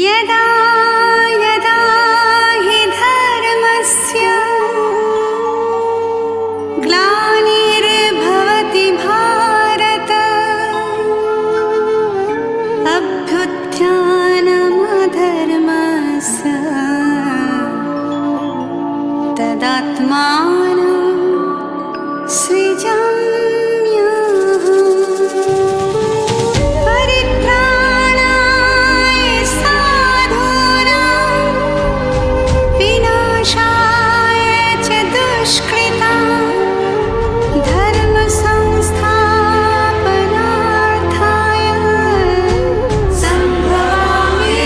यदा यदा हि धर्मस्य ग्लानिर्भवति भारत अभ्युत्थानमधर्मस्य तदात्मानं सृजाम्यहम्। परित्राणाय साधूनां विनाशाय च दुष्कृतां धर्मसंस्थापनार्थाय सम्भवामि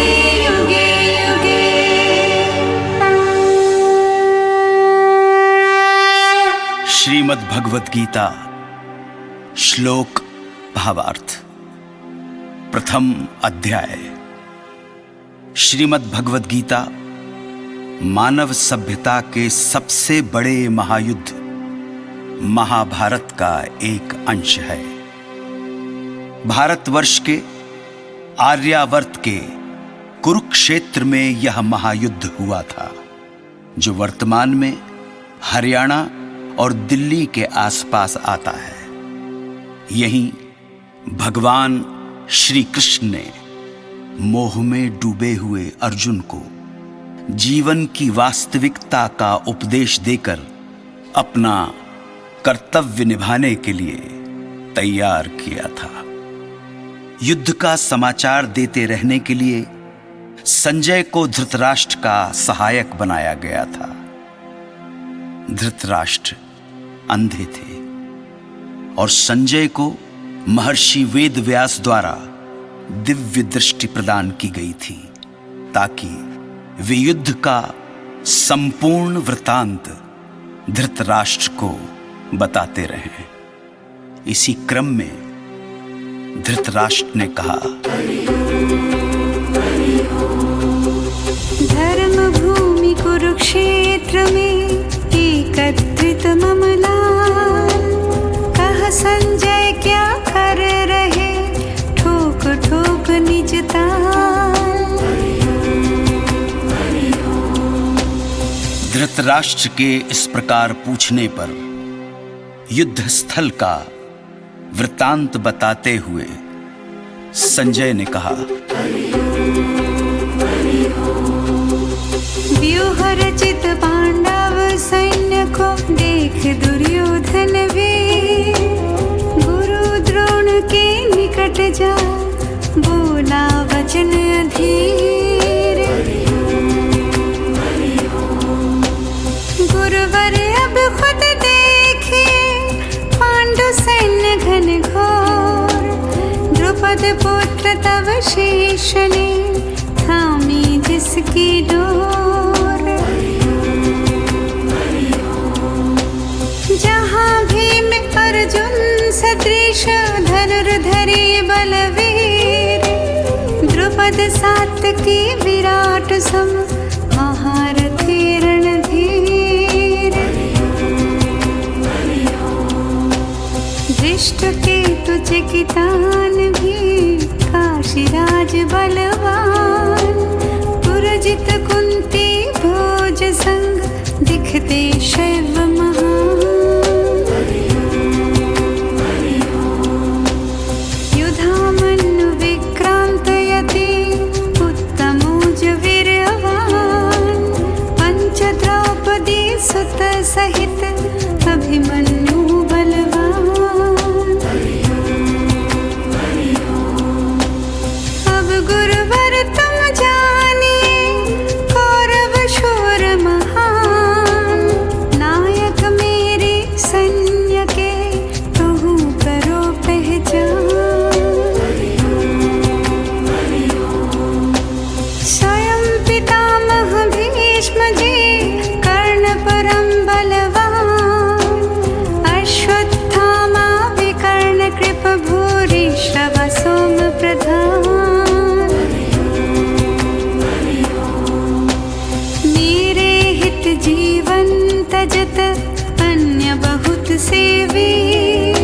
युगे युगे। श्रीमद् भगवत गीता श्लोक भावार्थ। प्रथम अध्याय। श्रीमद् भगवत गीता मानव सभ्यता के सबसे बड़े महायुद्ध महाभारत का एक अंश है। भारतवर्ष के आर्यावर्त के कुरुक्षेत्र में यह महायुद्ध हुआ था, जो वर्तमान में हरियाणा और दिल्ली के आसपास आता है। यहीं भगवान श्री कृष्ण ने मोह में डूबे हुए अर्जुन को जीवन की वास्तविकता का उपदेश देकर अपना कर्तव्य निभाने के लिए तैयार किया था। युद्ध का समाचार देते रहने के लिए संजय को धृतराष्ट्र का सहायक बनाया गया था। धृतराष्ट्र अंधे थे और संजय को महर्षि वेदव्यास द्वारा दिव्य दृष्टि प्रदान की गई थी, ताकि वे युद्ध का संपूर्ण वृतांत धृतराष्ट्र को बताते रहें। इसी क्रम में धृतराष्ट्र ने कहा, धर्म भूमि कुरुक्षेत्र में एकत्रित ममलाल, कह संजय क्या कर रहे ठोक ठोक निज ताल। धृतराष्ट्र के इस प्रकार पूछने पर युद्ध स्थल का वृतांत बताते हुए संजय ने कहा, व्यूह रचित पांडव सैन्य को देख दुर्योधन वीर, गुरु द्रोण के निकट जा बोला वचन अधीर। गुरुवर अब खुद देखिए पांडु सैन्य घन घोर, द्रुपद पुत्र तव शेष ने थामी जिसकी डोर। जहाँ भीम अर्जुन सदृश धनुर्धरी बलवीर, द्रुपद सात्विकी विराट सम महारथी रणधीर। दृष्टकेतु चिकितान भी काशीराज बलवान, पुरजित कुंती भोज संग दिखते शैव महान। युधामन्यु विक्रांत यति उत्तमोज वीर्यवान, पंच द्रौपदी सुत सहित अभिमन्यु बलवान। अब गुरुवर तुम जानिए कौरव शूर महान, नायक मेरे सैन्य के तुहु करो पहचान। स्वयं पितामह भीष्म जी कर्ण परम बलवान, अश्वत्थामा विकर्ण कृप भूरि श्रव सोम प्रधान। मेरे हित जीवन तजत अन्य बहुत से वीर,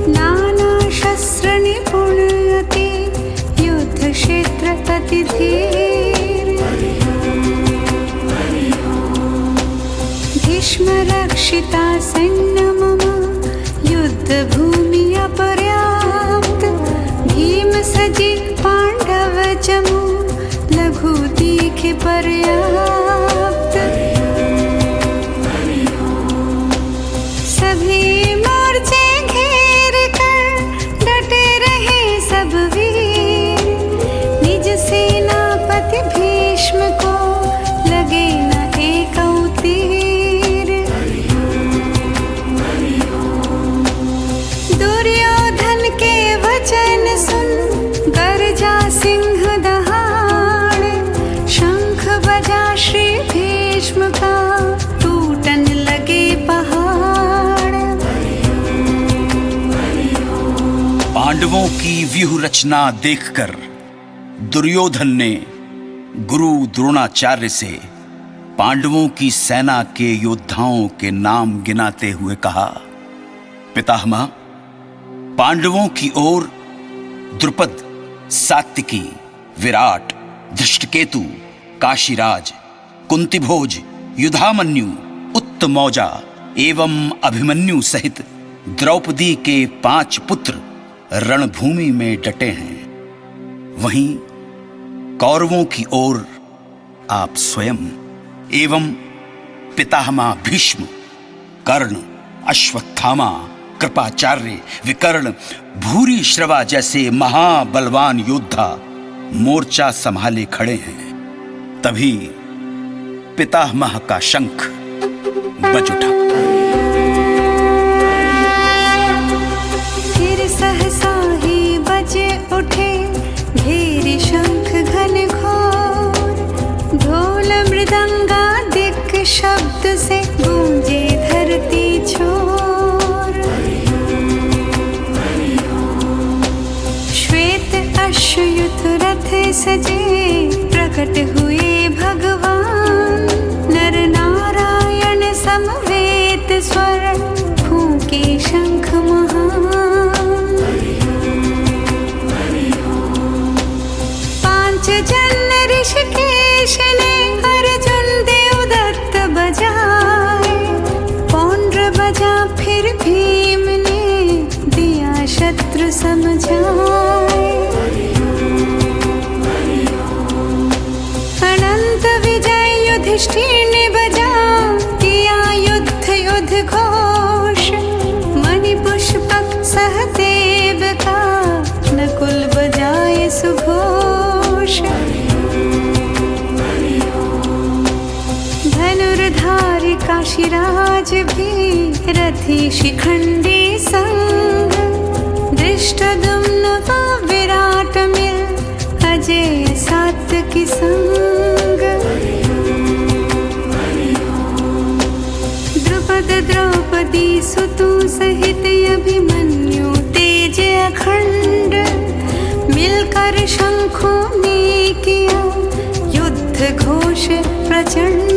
नाना शस्त्र निपुण अति युद्ध क्षेत्र अति धीर। रक्षिता सैन्य मम युद्धभूमि अपर्याप्त भीम सजी पांडव चमू लघु तीखे पर्याप्त सभी मोर्चे घेर कर डटे रहे सब वीर निज सेनापति भीष्म को लगे न एक तीर दुर्योधन के वचन सुन गर्जा सिंह दहाड़ शंख बजा श्री भीष्म का टूटन लगे पहाड़। पांडवों की व्यूह रचना देखकर दुर्योधन ने गुरु द्रोणाचार्य से पांडवों की सेना के योद्धाओं के नाम गिनाते हुए कहा, पितामह, पांडवों की ओर द्रुपद, सात्विकी, विराट, धृष्टकेतु, काशीराज, कुंतीभोज, युधामन्यु, उत्तमौजा एवं अभिमन्यु सहित द्रौपदी के 5 पुत्र रणभूमि में डटे हैं। वहीं कौरवों की ओर आप स्वयं एवं पितामह भीष्म, कर्ण, अश्वत्थामा, कृपाचार्य, विकर्ण, भूरी श्रवा जैसे महाबलवान योद्धा मोर्चा संभाले खड़े हैं। तभी पितामह का शंख बज उठा। फिर सहसा ही बजे उठे घेरी शंख घन घोर ढोल मृदंगा दिक शब्द से गूंजे धरती छोर। श्वेत अश्वयुत रथ सजे प्रकट हुए भगवान नर नारायण समवेत स्वर फूके शंख महान। पांचजन्य ऋषिकेश ने अर्जुन देवदत्त बजाए पौंड्र बजा फिर भीम ने दिया शत्रु समझाए। अनंत विजय युधिष्ठिर ने बजा किया युद्ध युद्ध घोष मणि पुष्पक सहदेव का नकुल बजाए सुघोष। धनुर्धारी काशीराज भी रथी शिखंडी संग धृष्टद्युम्न व विराट मिल अजय सात्यकी संग। द्रुपद द्रौपदी सुतु सहित अभिमन्यु तेज अखंड मिलकर शंखों ने किया युद्ध घोष प्रचंड।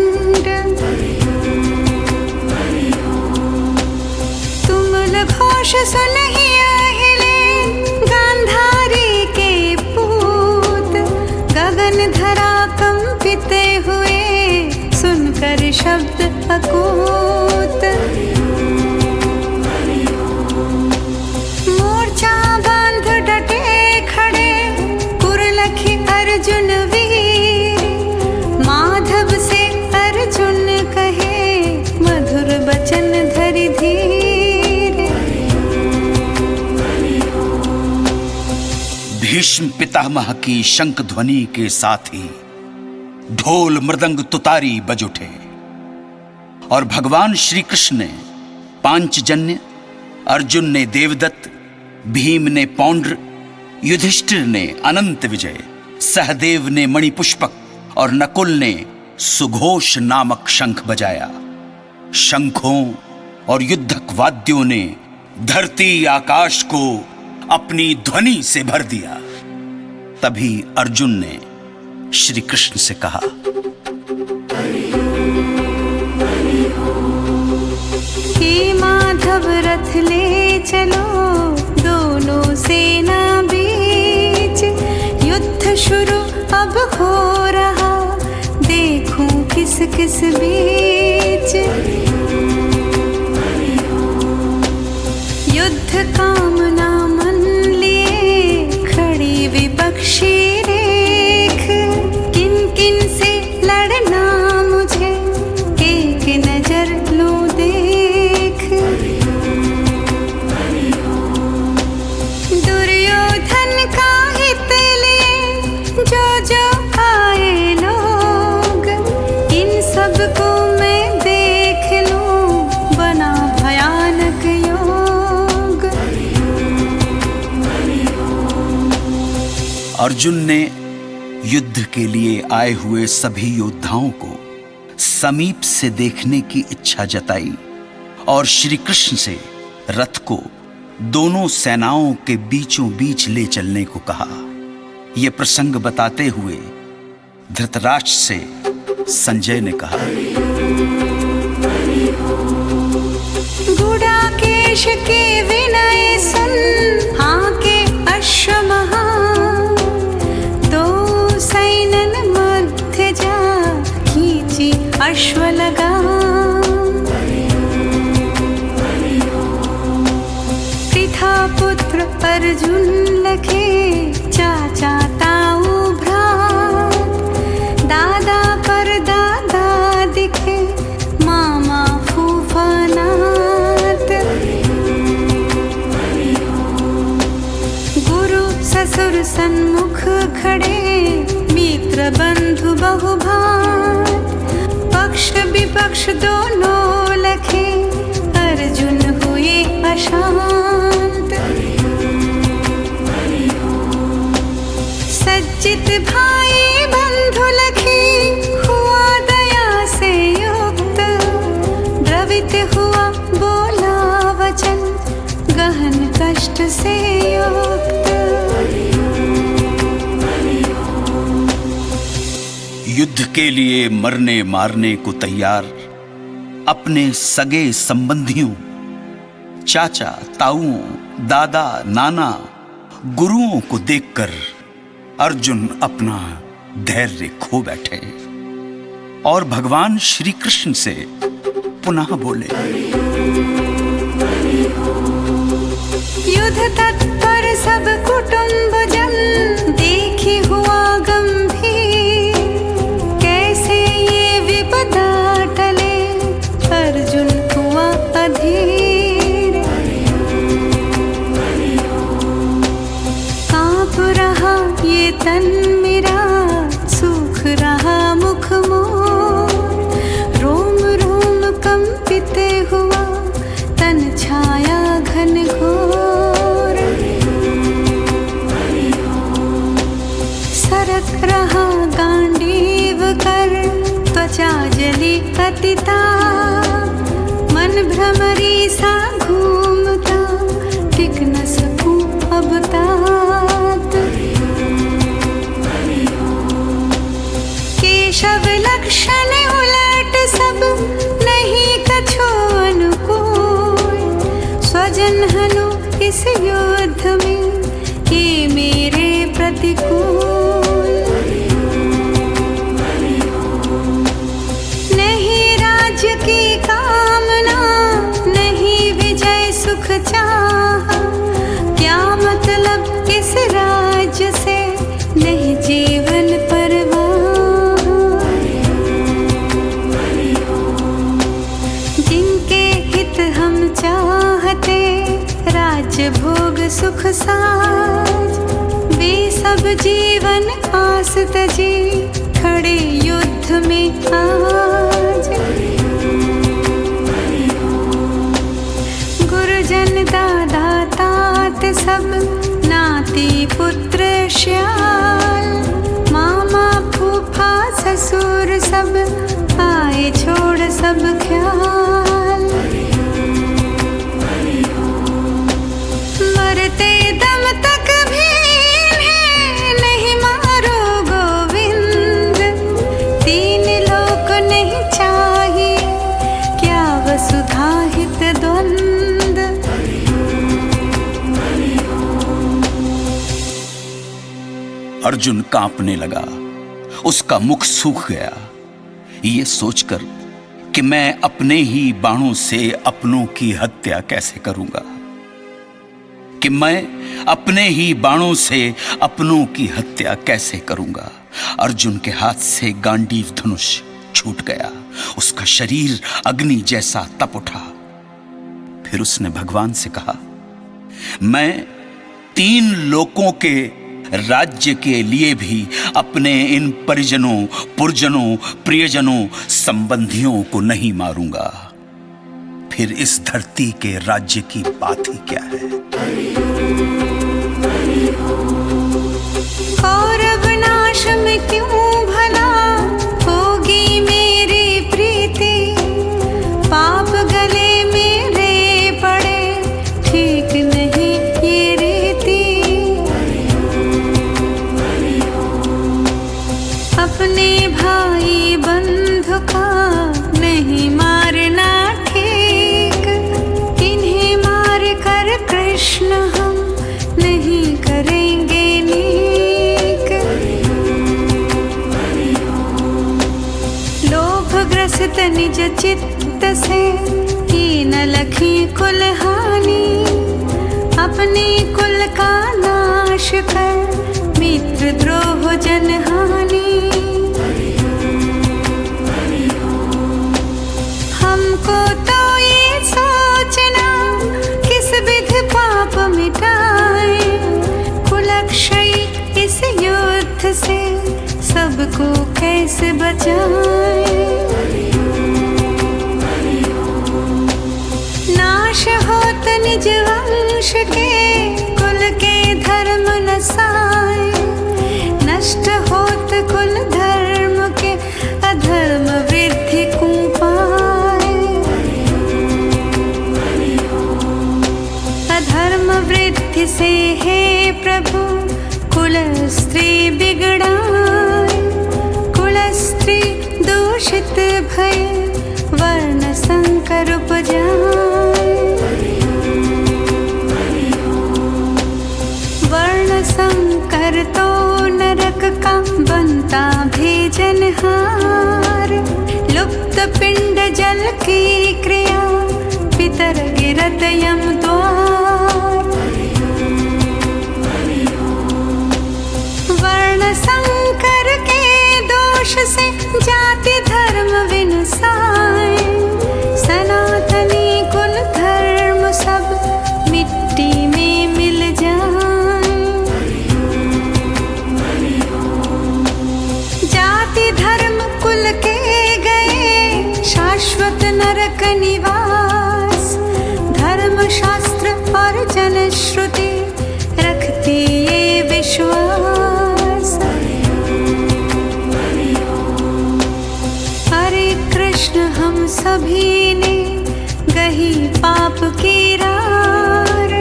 तुमुल घोष सुनहि अहिले गांधारी के पूत गगन धरा कंपित हुए सुनकर शब्द अकूत। मोर्चा बांध डटे खड़े कुरलखी अर्जुन वीर माधव से अर्जुन कहे मधुर बचन धरि धीर। भीष्म पितामह की शंख ध्वनि के साथ ही ढोल मृदंग तुतारी बज उठे और भगवान श्री कृष्ण ने पांचजन्य, अर्जुन ने देवदत्त, भीम ने पौंड्र, युधिष्ठिर ने अनंत विजय, सहदेव ने मणिपुष्पक और नकुल ने सुघोष नामक शंख बजाया। शंखों और युद्धक वाद्यों ने धरती आकाश को अपनी ध्वनि से भर दिया। तभी अर्जुन ने श्री कृष्ण से कहा, हे माधव रथ ले चलो दोनों सेना बीच युद्ध शुरू अब हो रहा देखूं किस किस बीच। विपक्षी रेख, किन किन से लड़ना मुझे एक नजर लूं देख। दुर्योधन का हित लिए जो जो आए लोग, इन सबको मैं देख लूं बना भयानक योग। अर्जुन ने युद्ध के लिए आए हुए सभी योद्धाओं को समीप से देखने की इच्छा जताई और श्री कृष्ण से रथ को दोनों सेनाओं के बीचों बीच ले चलने को कहा। यह प्रसंग बताते हुए धृतराष्ट्र से संजय ने कहा, गुडाकेश के विनय सुन, हाँ के अश्वमहा, दो सैनन मध्य जा खींची अश्व लगा। पृथा पुत्र अर्जुन लखे, चाचा ताऊ भ्रात, दादा पर दादा दिखे, मामा फूफा नात। गुरु ससुर सन्मुख खड़े, मित्र बंधु बहुभात, पक्ष विपक्ष दोनों लखे, अर्जुन हुए अशांत। सज्जित भाई बंधु लखे, हुआ दया से युक्त, द्रवित हुआ बोला वचन, गहन कष्ट से युक्त। युद्ध के लिए मरने मारने को तैयार अपने सगे संबंधियों, चाचा ताऊओं, दादा नाना, गुरुओं को देखकर अर्जुन अपना धैर्य खो बैठे और भगवान श्री कृष्ण से पुनः बोले, युद्ध तत्पर सब कुटुंब जन, देखी हुआ गंभीर, कैसे ये विपदा टले, अर्जुन हुआ अधीर। कांप रहा ये तन मेरा, सूख रहा मुख मोर, रोम रोम कंपित हुआ, तन छाया घन घोर। सरक रहा गांडीव कर, त्वचा जली अति ताप, मन भ्रमरी सा घूमता, टिक न सकूं अब तात। केशव लक्षण उलट सब, नहीं कछु अनुकूल, स्वजन हनु इस युद्ध में, ये मेरे प्रतिकूल। नहीं राज्य की कामना, नहीं विजय सुख चाहा, क्या मतलब इस राज्य से, नहीं जीवन परवाह। जिनके हित हम चाहते, राज्य भोग सुख साज, वे सब जीवन आस तजी, खड़े युद्ध में आज। गुरुजन दादा तात सब, नाती पुत्र श्याल, मामा फूफा ससुर सब, आए छोड़ सब ख्याल। मरते दम तक भी इन्हें नहीं मारो गोविंद, तीन लोक नहीं चाहिए, क्या वसुधा हित द्वंद। अर्जुन कांपने लगा, उसका मुख सूख गया, ये सोचकर कि मैं अपने ही बाणों से अपनों की हत्या कैसे करूंगा। कि मैं अपने ही बाणों से अपनों की हत्या कैसे करूंगा। अर्जुन के हाथ से गांडीव धनुष छूट गया, उसका शरीर अग्नि जैसा तप उठा। फिर उसने भगवान से कहा, मैं 3 लोकों के राज्य के लिए भी अपने इन परिजनों, पुरजनों, प्रियजनों, संबंधियों को नहीं मारूंगा। फिर इस धरती के राज्य की बात ही क्या है। कौरव नाश में क्यों भला होगी मेरी प्रीति, पाप गले मेरे पड़े ठीक नहीं ये रीति। अपने भाई बंधु का नहीं मारना ठीक, इन्हें मार कर कृष्ण हम नहीं करेंगे नीक। लोभग्रसित निज चित्त से ही न लखी कुल हानि, अपने कुल का नाश कर मित्र द्रोह जन हानि। हमको तो ये सोचना किस विधि पाप मिटाए, कुलक्षय इस युद्ध से सबको कैसे बचाए। नाश होत निज वंश के कुल के धर्म नसाए, नष्ट होत कुल धर्म के अधर्म वृद्धि कुपाए। अधर्म वृद्धि से हे प्रभु कुल स्त्री बिगड़ाए, कुल स्त्री दूषित भय वर्ण संकर उपजाए। वर्ण संकर तो नरक का बनता भेजनहार, लुप्त पिंड जल की क्रिया पितर गिरत यम द्वार। वर्ण संकर के दोष से जाति धर्म विनसाए, सनातनी कुल धर्म सब मिट्टी में मिल जाए। जाति धर्म कुल के गए शाश्वत नरक निवास, धर्म शास्त्र और जन श्रुति रखती ये विश्वास। हरे कृष्ण हम सभी ने गही पाप की रार,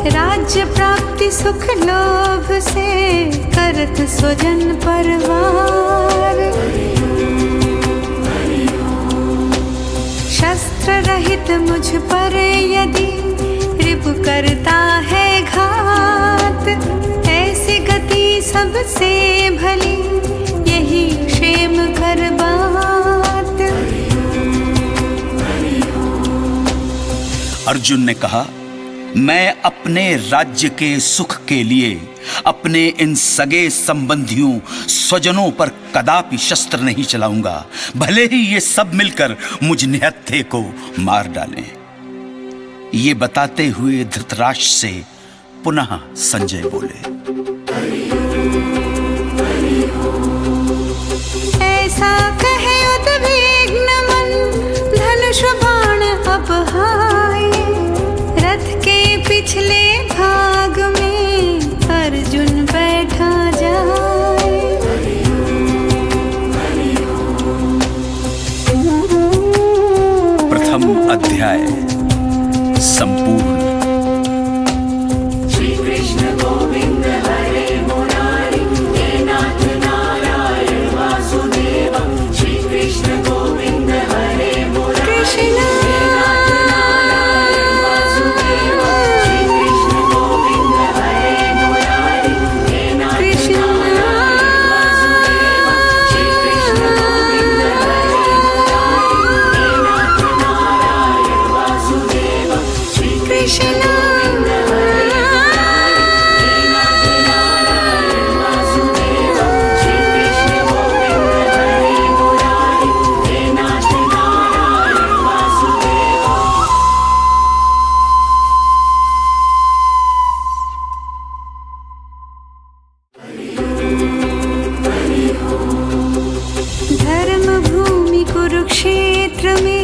राज्य प्राप्ति सुख लोभ से करत स्वजन परवार। शस्त्र रहित मुझ पर यदि रिपु करता है घात, ऐसी गति सबसे भली यही क्षेम कर बात। अर्जुन ने कहा, मैं अपने राज्य के सुख के लिए अपने इन सगे संबंधियों, स्वजनों पर कदापि शस्त्र नहीं चलाऊंगा, भले ही ये सब मिलकर मुझ निहत्थे को मार डालें। ये बताते हुए धृतराष्ट्र से पुनः संजय बोले, ऐसा कहे उद्विग्न मन धनुष बाण अपहाय, रथ के पिछले भाग में अर्जुन बैठा जाए। प्रथम अध्याय संपूर्ण। श्री कृष्ण गोविंद हरे मुरारी, हे नाथ नारायण वासुदेव। श्री कृष्ण गोविंद हरे मुरारी, कृष्ण हे नाथ नारायण वासुदेव। श्री कृष्ण गोविंद हरे मुरारी, हे नाथ कृष्ण नारायण वासुदेव। श्री कृष्ण गोविंद हरे मुरारी, हे नाथ नारायण वासुदेव। श्री कृष्ण क्षेत्र में